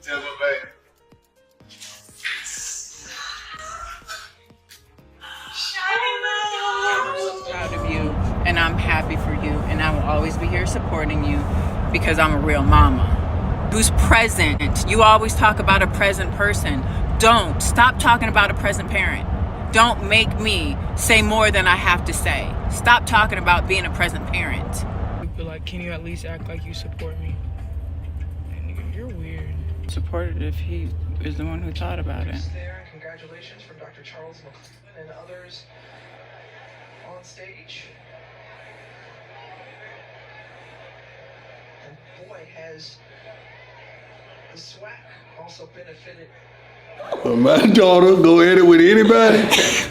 Tell her, baby. I'm proud of you, and I'm happy for you, and I will always be here supporting you because I'm a real mama who's present. You always talk about a present person. Don't stop talking about a present parent. Don't make me say more than I have to say. Stop talking about being a present parent. I feel like, can you at least act like you support me? And nigga, you're weird. Supported if he is the one who thought about it. There, and congratulations from Dr. Charles McClellan and others on stage. And boy, has the SWAC also benefited. My daughter go at it with anybody,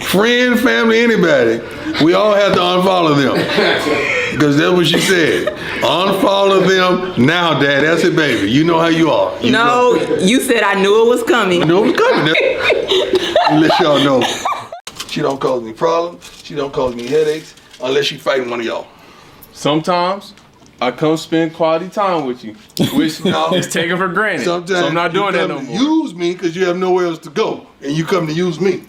friend, family, anybody. We all have to unfollow them. Because that's what she said. Unfollow them now, Dad. That's it, baby. You know how you are. You said I knew it was coming. I knew it was coming. Let y'all know. She don't cause me problems. She don't cause me headaches unless she fighting one of y'all. Sometimes I come spend quality time with you, which is taken for granted. Sometimes so I'm not doing that no more. Use me because you have nowhere else to go, and you come to use me.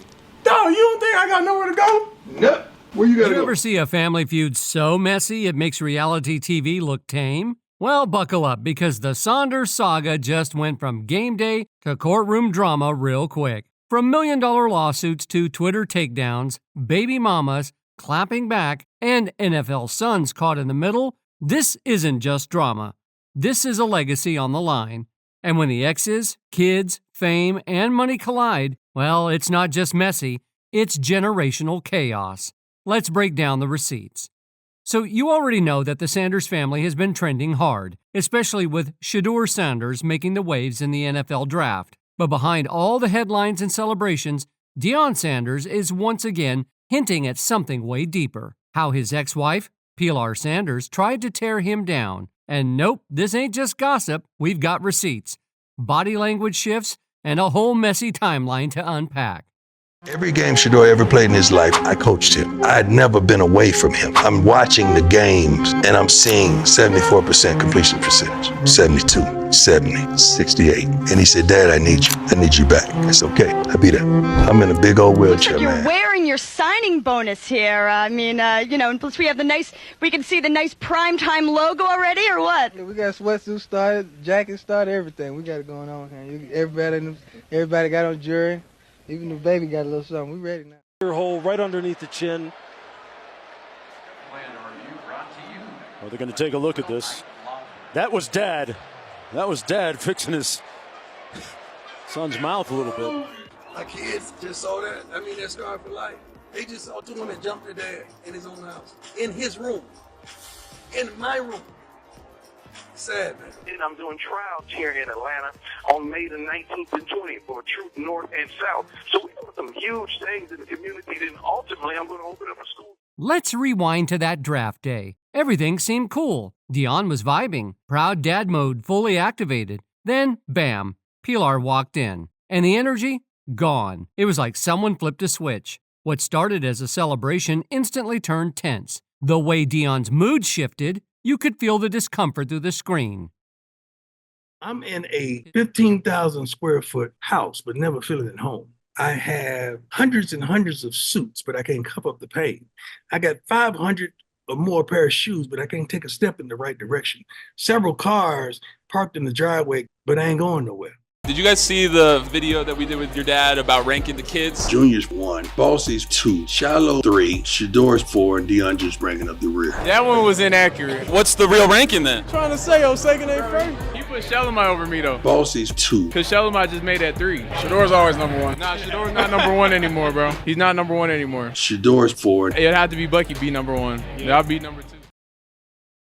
No, you don't think I got nowhere to go? No. Where you gotta You go? ever see a family feud so messy it makes reality TV look tame? Well, buckle up because the Sanders saga just went from game day to courtroom drama real quick. From million-dollar lawsuits to Twitter takedowns, baby mamas clapping back, and NFL sons caught in the middle, this isn't just drama. This is a legacy on the line. And when the exes, kids, fame, and money collide, well, it's not just messy, it's generational chaos. Let's break down the receipts. So you already know that the Sanders family has been trending hard, especially with Shedeur Sanders making the waves in the NFL draft. But behind all the headlines and celebrations, Deion Sanders is once again hinting at something way deeper. How his ex-wife, Shedeur Sanders, tried to tear him down. And nope, this ain't just gossip, we've got receipts, body language shifts, and a whole messy timeline to unpack. Every game Shedeur ever played in his life, I coached him. I had never been away from him. I'm watching the games, and I'm seeing 74% completion percentage, 72, 70, 68. And he said, Dad, I need you. I need you back. It's okay. I'll be there. I'm in a big old wheelchair, You're man. wearing your signing bonus here. I mean, and plus we have we can see the nice primetime logo already, or what? Yeah, we got sweatsuits started, jackets started, everything. We got it going on here. Everybody got on jury. Even the baby got a little something. We ready now. Your hole right underneath the chin. Well, they're going to take a look at this. That was Dad. That was Dad fixing his son's mouth a little bit. My kids just saw that. I mean, they're scarred for life. They just saw two women jump their dad in his own house, in his room, in my room. Sad, man. And I'm doing trials here in Atlanta on May the 19th and 20th for Truth North and South. So we're doing some huge things in the community, and ultimately I'm going to open up a school. Let's rewind to that draft day. Everything seemed cool. Deion was vibing, proud dad mode fully activated. Then, bam, Pilar walked in. And the energy? Gone. It was like someone flipped a switch. What started as a celebration instantly turned tense. The way Deion's mood shifted, you could feel the discomfort through the screen. I'm in a 15,000 square foot house, but never feeling at home. I have hundreds and hundreds of suits, but I can't cover up the pain. I got 500 or more pair of shoes, but I can't take a step in the right direction. Several cars parked in the driveway, but I ain't going nowhere. Did you guys see the video that we did with your dad about ranking the kids? Junior's 1, Bossy's 2, Shiloh 3, Shedeur's 4, and Deion just bringing up the rear. That one was inaccurate. What's the real ranking then? Trying to say Osagan ain't first. You put Shalimar over me though. Bossy's 2. Because Shalimar just made that 3. Shedeur's always number 1. Nah, Shedeur's not number 1 anymore, bro. He's not number 1 anymore. Shedeur's 4. It'd have to be Bucky be number 1. Yeah, I'll be number 2.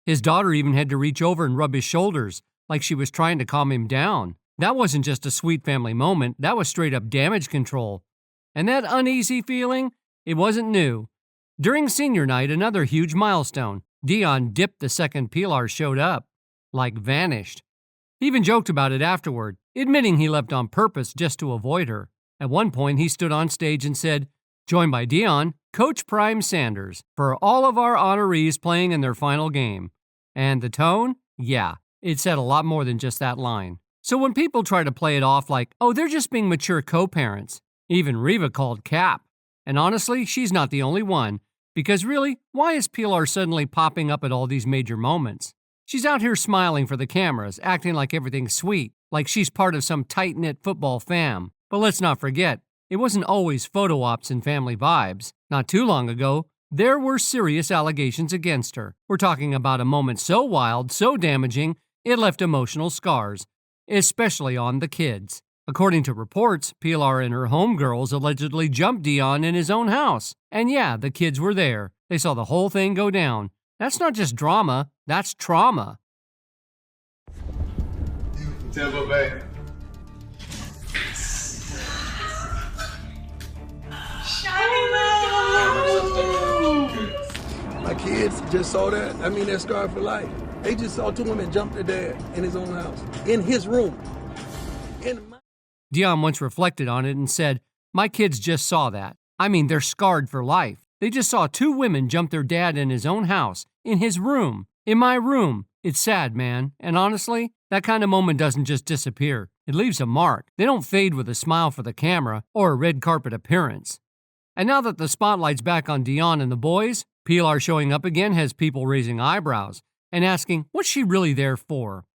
His daughter even had to reach over and rub his shoulders, like she was trying to calm him down. That wasn't just a sweet family moment, that was straight up damage control. And that uneasy feeling, it wasn't new. During senior night, another huge milestone, Deion dipped the second Pilar showed up, like vanished. He even joked about it afterward, admitting he left on purpose just to avoid her. At one point, he stood on stage and said, joined by Deion, Coach Prime Sanders, for all of our honorees playing in their final game. And the tone? Yeah, it said a lot more than just that line. So when people try to play it off like, oh, they're just being mature co-parents, even Reva called cap. And honestly, she's not the only one. Because really, why is Pilar suddenly popping up at all these major moments? She's out here smiling for the cameras, acting like everything's sweet, like she's part of some tight-knit football fam. But let's not forget, it wasn't always photo ops and family vibes. Not too long ago, there were serious allegations against her. We're talking about a moment so wild, so damaging, it left emotional scars, especially on the kids. According to reports, Pilar and her homegirls allegedly jumped Deion in his own house. And yeah, the kids were there. They saw the whole thing go down. That's not just drama, that's trauma. Temple Bay. My kids just saw that. I mean, they're scarred for life. They just saw two women jump their dad in his own house, in his room. Deion once reflected on it and said, my kids just saw that. I mean, they're scarred for life. They just saw two women jump their dad in his own house, in his room, in my room. It's sad, man. And honestly, that kind of moment doesn't just disappear. It leaves a mark. They don't fade with a smile for the camera or a red carpet appearance. And now that the spotlight's back on Deion and the boys, Pilar showing up again has people raising eyebrows and asking, what's she really there for?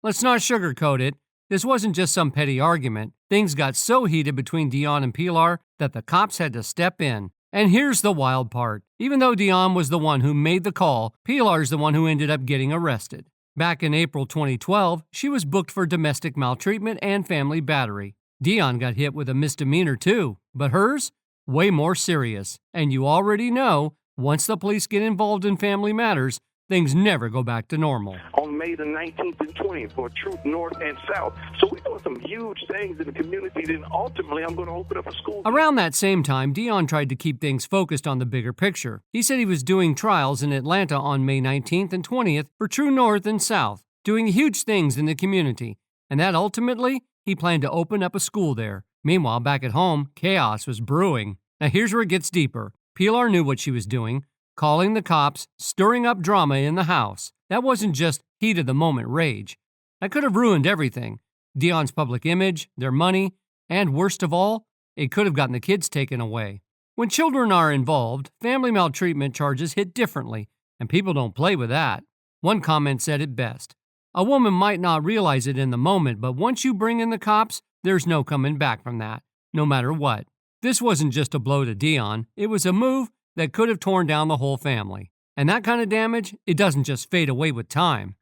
Let's not sugarcoat it. This wasn't just some petty argument. Things got so heated between Deion and Pilar that the cops had to step in. And here's the wild part. Even though Deion was the one who made the call, Pilar's the one who ended up getting arrested. Back in April 2012, she was booked for domestic maltreatment and family battery. Deion got hit with a misdemeanor too, but hers? Way more serious. And you already know, once the police get involved in family matters, things never go back to normal. On May the 19th and 20th for Truth North and South. So we're doing some huge things in the community. Then ultimately, I'm going to open up a school. Around that same time, Deion tried to keep things focused on the bigger picture. He said he was doing trials in Atlanta on May 19th and 20th for True North and South, doing huge things in the community. And that ultimately, he planned to open up a school there. Meanwhile, back at home, chaos was brewing. Now here's where it gets deeper. Pilar knew what she was doing. Calling the cops, stirring up drama in the house. That wasn't just heat-of-the-moment rage. That could have ruined everything. Deion's public image, their money, and worst of all, it could have gotten the kids taken away. When children are involved, family maltreatment charges hit differently, and people don't play with that. One comment said it best. A woman might not realize it in the moment, but once you bring in the cops, there's no coming back from that, no matter what. This wasn't just a blow to Deion, it was a move that could have torn down the whole family. And that kind of damage, it doesn't just fade away with time.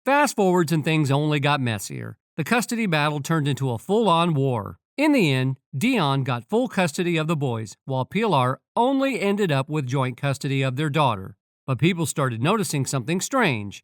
Fast forwards and things only got messier. The custody battle turned into a full-on war. In the end, Deion got full custody of the boys, while Pilar only ended up with joint custody of their daughter. But people started noticing something strange.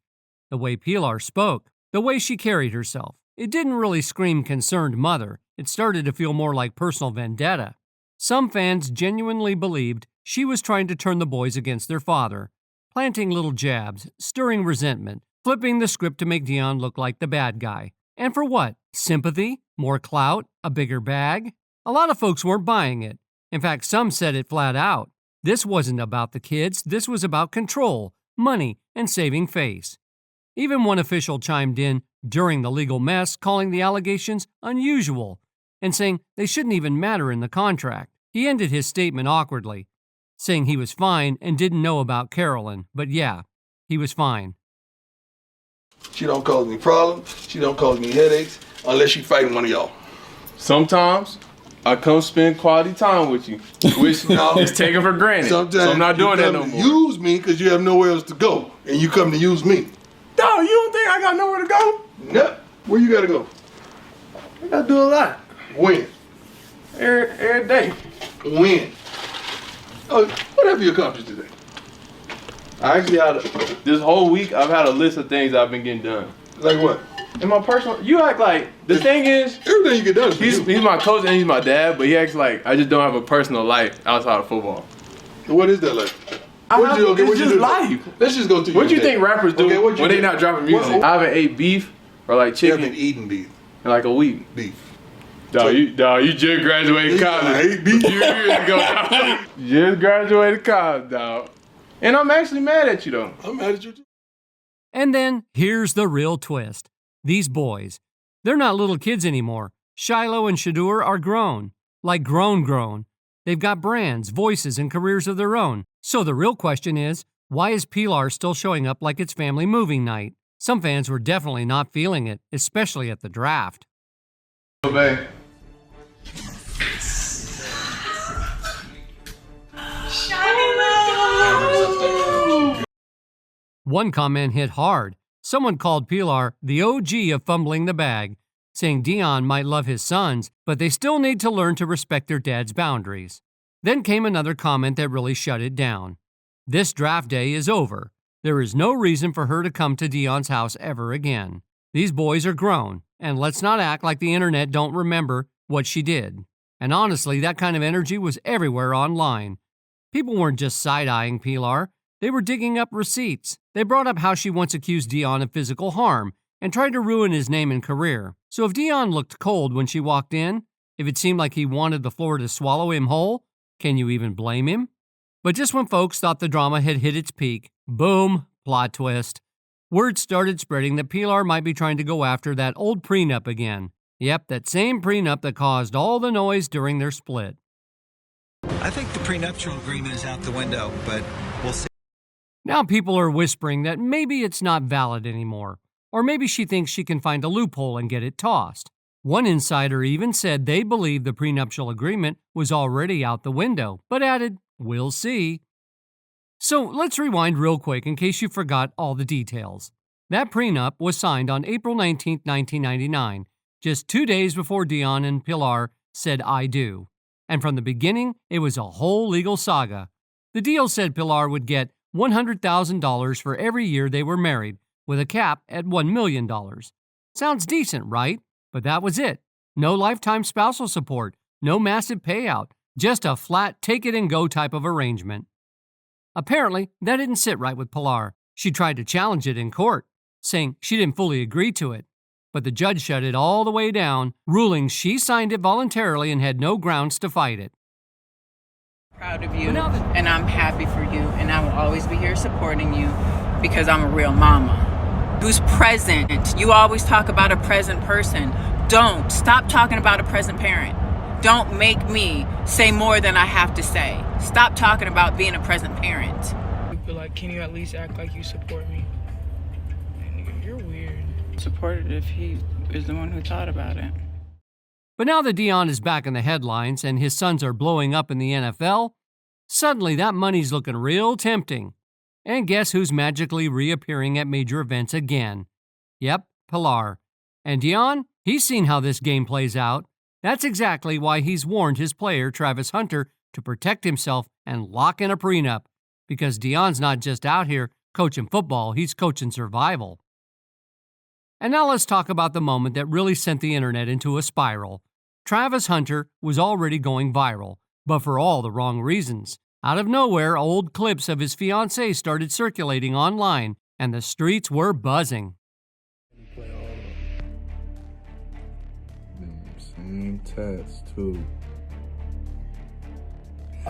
The way Pilar spoke, the way she carried herself. It didn't really scream concerned mother. It started to feel more like personal vendetta. Some fans genuinely believed she was trying to turn the boys against their father, planting little jabs, stirring resentment, flipping the script to make Deion look like the bad guy. And for what? Sympathy? More clout? A bigger bag? A lot of folks weren't buying it. In fact, some said it flat out. This wasn't about the kids, this was about control, money, and saving face. Even one official chimed in during the legal mess, calling the allegations unusual, and saying they shouldn't even matter in the contract. He ended his statement awkwardly, saying he was fine and didn't know about Carolyn, but yeah, he was fine. She don't cause me problems, she don't cause me headaches, unless she fighting one of y'all. Sometimes I come spend quality time with you, which is taken for granted. Sometimes so I'm not doing that no you more. use me because you have nowhere else to go, and you come to use me. No, you don't think I got nowhere to go? No. Where you gotta go? I gotta do a lot. When? Every day. When? Oh, what have you accomplished today? I actually had this whole week. I've had a list of things I've been getting done. Like what? In my personal, you act like the thing is everything you get done. He's my coach and he's my dad, but he acts like I just don't have a personal life outside of football. What is that like? It's just life. Let's just go through. What do you think rappers do when they not dropping music? I haven't ate beef or like chicken. You haven't eaten beef in like a week. Beef. Dog, you just graduated college. I ate beef. Years ago, dog. Just graduated college, dog. And I'm actually mad at you though. I'm mad at you too. And then here's the real twist. These boys, They're not little kids anymore. Shiloh and Shedeur are grown. Like grown. They've got brands, voices, and careers of their own. So the real question is, why is Pilar still showing up like it's family moving night? Some fans were definitely not feeling it, especially at the draft. Obey. One comment hit hard. Someone called Pilar the OG of fumbling the bag, saying Deion might love his sons, but they still need to learn to respect their dad's boundaries. Then came another comment that really shut it down. This draft day is over. There is no reason for her to come to Deion's house ever again. These boys are grown, and let's not act like the internet don't remember what she did. And honestly, that kind of energy was everywhere online. People weren't just side-eyeing Pilar. They were digging up receipts. They brought up how she once accused Deion of physical harm and tried to ruin his name and career. So if Deion looked cold when she walked in, if it seemed like he wanted the floor to swallow him whole, can you even blame him? But just when folks thought the drama had hit its peak, boom, plot twist. Word started spreading that Pilar might be trying to go after that old prenup again. Yep, that same prenup that caused all the noise during their split. I think the prenuptial agreement is out the window, but we'll see. Now people are whispering that maybe it's not valid anymore, or maybe she thinks she can find a loophole and get it tossed. One insider even said they believe the prenuptial agreement was already out the window, but added, "We'll see." So let's rewind real quick in case you forgot all the details. That prenup was signed on April 19, 1999, just 2 days before Deion and Pilar said "I do." And from the beginning, it was a whole legal saga. The deal said Pilar would get $100,000 for every year they were married, with a cap at $1 million. Sounds decent, right? But that was it. No lifetime spousal support, no massive payout, just a flat take-it-and-go type of arrangement. Apparently, that didn't sit right with Pilar. She tried to challenge it in court, saying she didn't fully agree to it. But the judge shut it all the way down, ruling she signed it voluntarily and had no grounds to fight it. Proud of you, and I'm happy for you, and I will always be here supporting you because I'm a real mama who's present. You always talk about a present person. Don't stop talking about a present parent. Don't make me say more than I have to say. Stop talking about being a present parent. But like, can you at least act like you support me? Nigga, you're weird. Supported if he is the one who thought about it. But now that Deion is back in the headlines and his sons are blowing up in the NFL, suddenly that money's looking real tempting. And guess who's magically reappearing at major events again? Yep, Pilar. And Deion, he's seen how this game plays out. That's exactly why he's warned his player, Travis Hunter, to protect himself and lock in a prenup. Because Deion's not just out here coaching football, he's coaching survival. And now let's talk about the moment that really sent the internet into a spiral. Travis Hunter was already going viral, but for all the wrong reasons. Out of nowhere, old clips of his fiancée started circulating online, and the streets were buzzing. Same test, too. A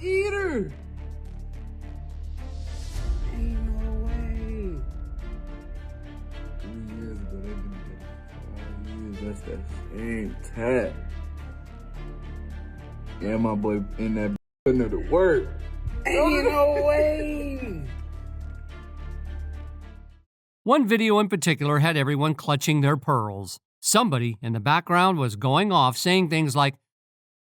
eater! Ain't no way. 3 years ago, they've been together 5 years. That's that same tat. Yeah, my boy in that putting her to work. Ain't no way. One video in particular had everyone clutching their pearls. Somebody in the background was going off saying things like,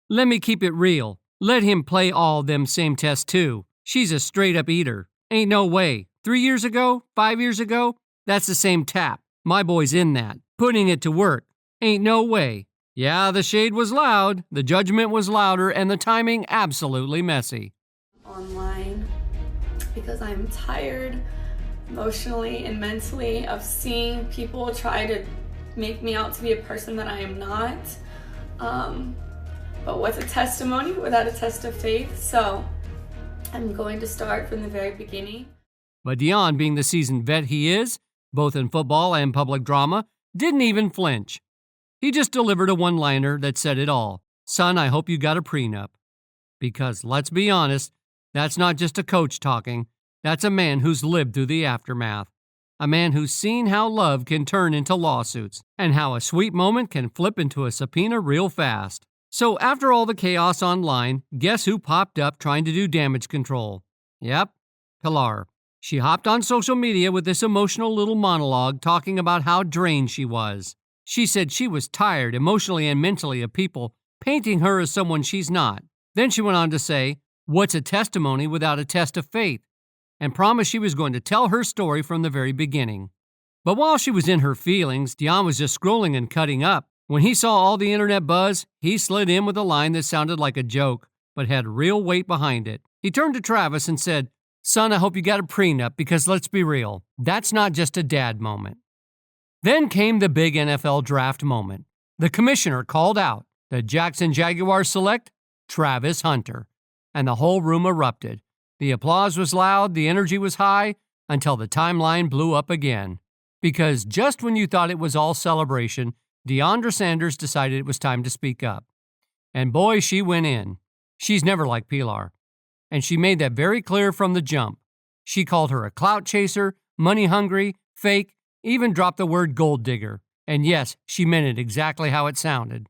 "Let me keep it real. Let him play all them same tests too. She's a straight up eater. Ain't no way. 3 years ago, 5 years ago, that's the same tap. My boy's in that. Putting it to work. Ain't no way." Yeah, the shade was loud, the judgment was louder, and the timing absolutely messy. Online because I'm tired emotionally and mentally of seeing people try to make me out to be a person that I am not. But what's a testimony without a test of faith? So I'm going to start from the very beginning. But Deion, being the seasoned vet he is, both in football and public drama, didn't even flinch. He just delivered a one-liner that said it all. "Son, I hope you got a prenup." Because let's be honest, that's not just a coach talking. That's a man who's lived through the aftermath. A man who's seen how love can turn into lawsuits and how a sweet moment can flip into a subpoena real fast. So after all the chaos online, guess who popped up trying to do damage control? Yep, Pilar. She hopped on social media with this emotional little monologue talking about how drained she was. She said she was tired emotionally and mentally of people painting her as someone she's not. Then she went on to say, what's a testimony without a test of faith? And promised she was going to tell her story from the very beginning. But while she was in her feelings, Deion was just scrolling and cutting up. When he saw all the internet buzz, he slid in with a line that sounded like a joke, but had real weight behind it. He turned to Travis and said, son, I hope you got a prenup, because let's be real, that's not just a dad moment. Then came the big NFL draft moment. The commissioner called out, the Jackson Jaguars select Travis Hunter, and the whole room erupted. The applause was loud, the energy was high, until the timeline blew up again. Because just when you thought it was all celebration, Shedeur Sanders decided it was time to speak up. And boy, she went in. She's never like Pilar. And she made that very clear from the jump. She called her a clout chaser, money hungry, fake, even dropped the word gold digger. And yes, she meant it exactly how it sounded.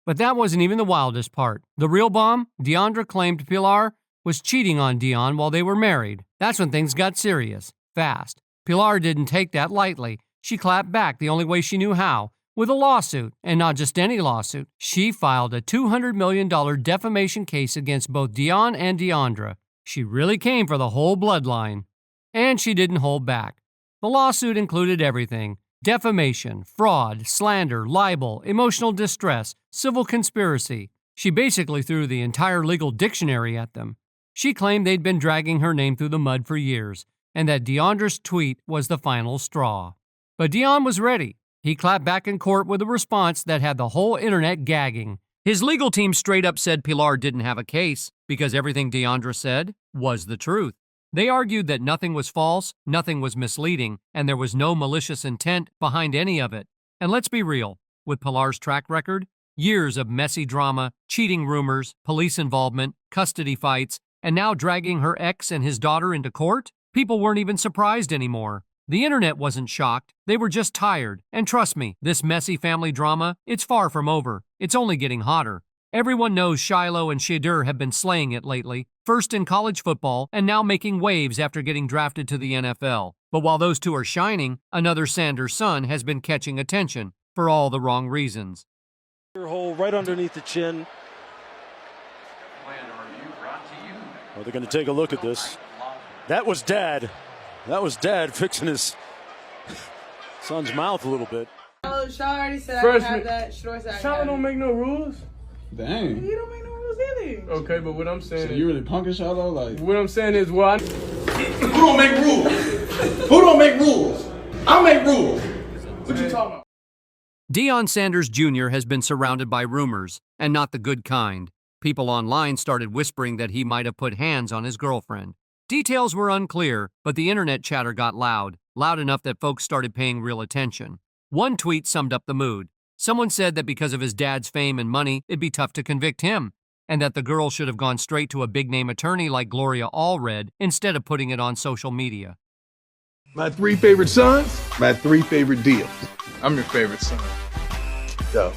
But that wasn't even the wildest part. The real bomb, Shedeur claimed Pilar was cheating on Deion while they were married. That's when things got serious, fast. Pilar didn't take that lightly. She clapped back the only way she knew how, with a lawsuit, and not just any lawsuit. She filed a $200 million defamation case against both Deion and Shedeur. She really came for the whole bloodline. And she didn't hold back. The lawsuit included everything: defamation, fraud, slander, libel, emotional distress, civil conspiracy. She basically threw the entire legal dictionary at them. She claimed they'd been dragging her name through the mud for years, and that Deondra's tweet was the final straw. But Deion was ready. He clapped back in court with a response that had the whole internet gagging. His legal team straight up said Pilar didn't have a case because everything Deondra said was the truth. They argued that nothing was false, nothing was misleading, and there was no malicious intent behind any of it. And let's be real, with Pilar's track record, years of messy drama, cheating rumors, police involvement, custody fights, and now dragging her ex and his daughter into court, people weren't even surprised anymore. The internet wasn't shocked, they were just tired. And trust me, this messy family drama, it's far from over. It's only getting hotter. Everyone knows Shiloh and Shedeur have been slaying it lately, first in college football and now making waves after getting drafted to the NFL. But while those two are shining, another Sanders son has been catching attention for all the wrong reasons. Hole right underneath the chin. Well, they're going to take a look at this. That was Dad. That was Dad fixing his son's mouth a little bit. Oh, Shaw already said I can have that. Shedeur said I can Shaw have don't it. make no rules. Dang. You don't make no rules either. Okay, but what I'm saying So is, you really punking Shiloh? Like, what I'm saying is, well, Who don't make rules? Who don't make rules? I make rules. What you talking about? Deion Sanders Jr. has been surrounded by rumors, and not the good kind. People online started whispering that he might have put hands on his girlfriend. Details were unclear, but the internet chatter got loud enough that folks started paying real attention. One tweet summed up the mood. Someone said that because of his dad's fame and money, it'd be tough to convict him, and that the girl should have gone straight to a big-name attorney like Gloria Allred instead of putting it on social media. My 3 favorite sons, my 3 favorite deals. I'm your favorite son. Go.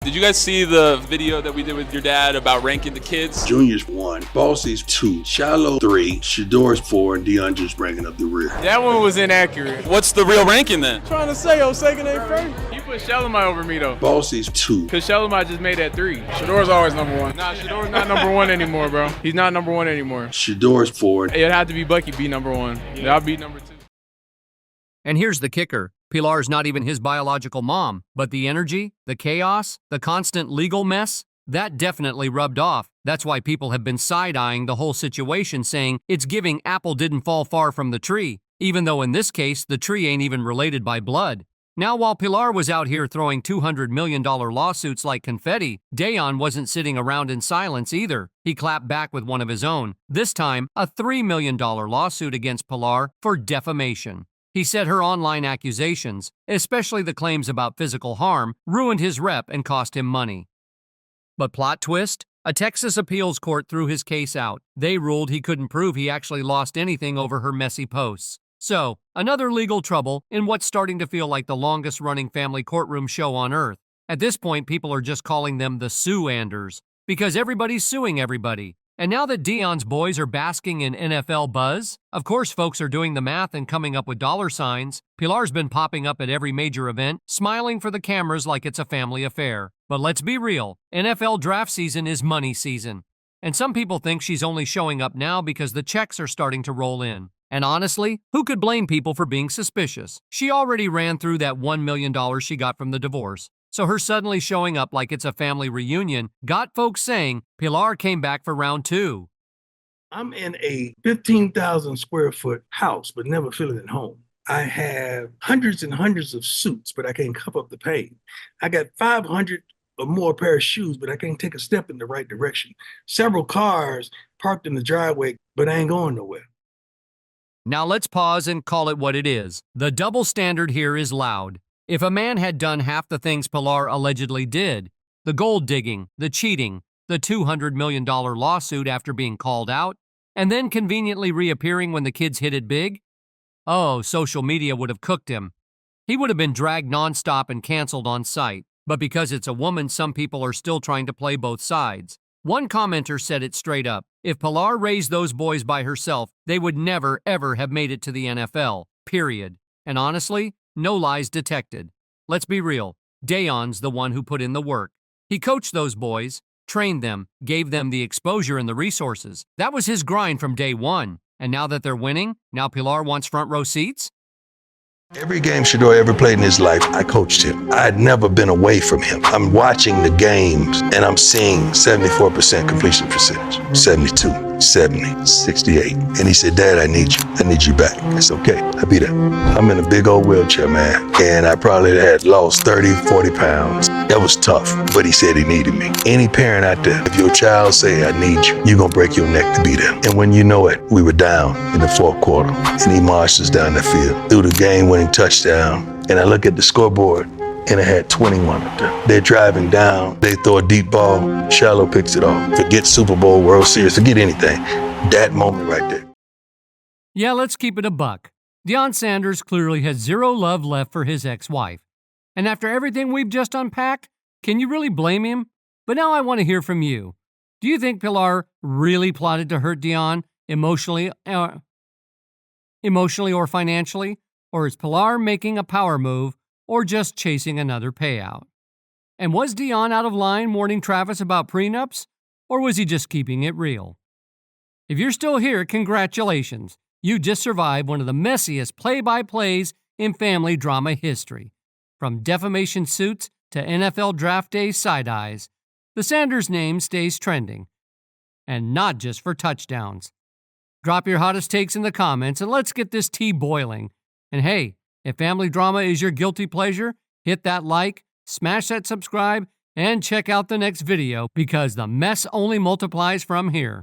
Did you guys see the video that we did with your dad about ranking the kids? Junior's 1, Bossy's 2, Shiloh 3, Shedeur's 4, and Deondra's bringing up the rear. That one was inaccurate. What's the real ranking then? Trying to say Osagan ain't first. You put Shalimar over me though. Bossy's 2. Because Shalimar just made that 3. Shedeur's always number 1. Nah, Shedeur's not number 1 anymore, bro. He's not number 1 anymore. Shedeur's 4. It'd have to be Bucky be number 1. Yeah, I'll be number 2. And here's the kicker. Pilar's not even his biological mom, but the energy, the chaos, the constant legal mess, that definitely rubbed off. That's why people have been side-eyeing the whole situation, saying it's giving apple didn't fall far from the tree, even though in this case, the tree ain't even related by blood. Now, while Pilar was out here throwing $200 million lawsuits like confetti, Deion wasn't sitting around in silence either. He clapped back with one of his own, this time a $3 million lawsuit against Pilar for defamation. He said her online accusations, especially the claims about physical harm, ruined his rep and cost him money. But plot twist, a Texas appeals court threw his case out. They ruled he couldn't prove he actually lost anything over her messy posts. So, another legal trouble in what's starting to feel like the longest-running family courtroom show on Earth. At this point, people are just calling them the Sue-Anders, because everybody's suing everybody. And now that Deion's boys are basking in NFL buzz, of course folks are doing the math and coming up with dollar signs. Pilar's been popping up at every major event, smiling for the cameras like it's a family affair. But let's be real, NFL draft season is money season. And some people think she's only showing up now because the checks are starting to roll in. And honestly, who could blame people for being suspicious? She already ran through that $1 million she got from the divorce. So her suddenly showing up like it's a family reunion got folks saying Pilar came back for round 2. I'm in a 15,000 square foot house, but never feeling at home. I have hundreds and hundreds of suits, but I can't cover up the pain. I got 500 or more pair of shoes, but I can't take a step in the right direction. Several cars parked in the driveway, but I ain't going nowhere. Now let's pause and call it what it is. The double standard here is loud. If a man had done half the things Pilar allegedly did, the gold digging, the cheating, the $200 million lawsuit after being called out, and then conveniently reappearing when the kids hit it big, oh, social media would have cooked him. He would have been dragged nonstop and canceled on sight. But because it's a woman, some people are still trying to play both sides. One commenter said it straight up. If Pilar raised those boys by herself, they would never, ever have made it to the NFL. Period. And honestly, no lies detected. Let's be real. Deion's the one who put in the work. He coached those boys, trained them, gave them the exposure and the resources. That was his grind from day one. And now that they're winning, now Pilar wants front row seats? Every game Shedeur ever played in his life, I coached him. I had never been away from him. I'm watching the games, and I'm seeing 74% completion percentage, 72, 70, 68. And he said, Dad, I need you. I need you back. It's okay. I'll be there. I'm in a big old wheelchair, man, and I probably had lost 30, 40 pounds. That was tough, but he said he needed me. Any parent out there, if your child say, I need you, you're going to break your neck to be there. And when you know it, we were down in the fourth quarter, and he marched us down the field through the game-winning touchdown, and I look at the scoreboard, and it had 21 up there. They're driving down, they throw a deep ball, Shallow picks it off. Forget Super Bowl, World Series, forget anything. That moment right there. Yeah, let's keep it a buck. Deion Sanders clearly has zero love left for his ex-wife. And after everything we've just unpacked, can you really blame him? But now I want to hear from you. Do you think Pilar really plotted to hurt Deion emotionally or financially? Or is Pilar making a power move or just chasing another payout? And was Deion out of line warning Travis about prenups, or was he just keeping it real? If you're still here, congratulations. You just survived one of the messiest play-by-plays in family drama history. From defamation suits to NFL draft day side-eyes, the Sanders name stays trending. And not just for touchdowns. Drop your hottest takes in the comments and let's get this tea boiling. And hey, if family drama is your guilty pleasure, hit that like, smash that subscribe, and check out the next video because the mess only multiplies from here.